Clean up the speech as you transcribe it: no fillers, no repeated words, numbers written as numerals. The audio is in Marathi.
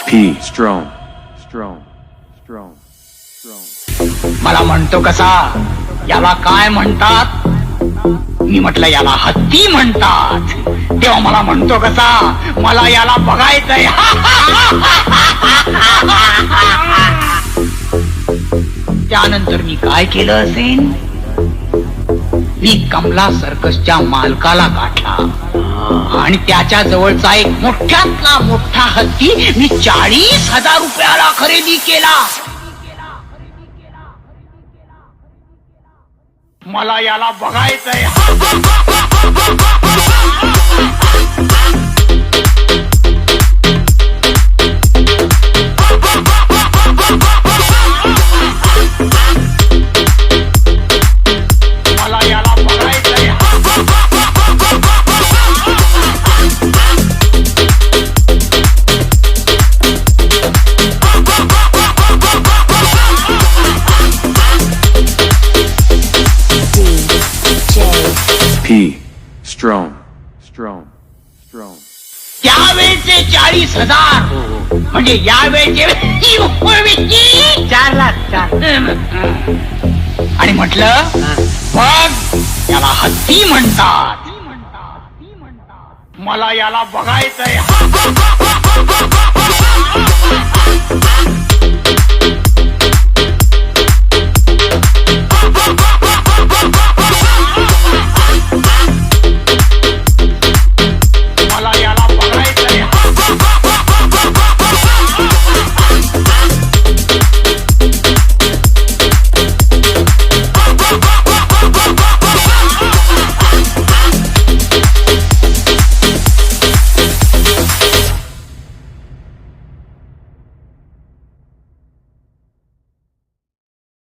P. Strong. Strong. Strong. Strong. मला म्हणतो कसा, याला काय म्हणतात? मी म्हटलं याला हत्ती म्हणतात. तेव्हा मला म्हणतो कसा, मला याला बघायचंय. त्यानंतर मी काय केलं असेल, मी कमला सर्कसच्या मालकाला गाठला आणि त्याच्या जवळचा एक मोठ्यातला मोठा हत्ती मी 40,000 रुपयाला खरेदी केला. मला याला बघायचंय. मला याला बघायचंय. P. Strong. Strong. Strong. त्यावेळेचे 40,000 म्हणजे यावेळेचे 4,00,000. आणि म्हटलं बघ, याला हत्ती म्हणतात. मला याला बघायचंय.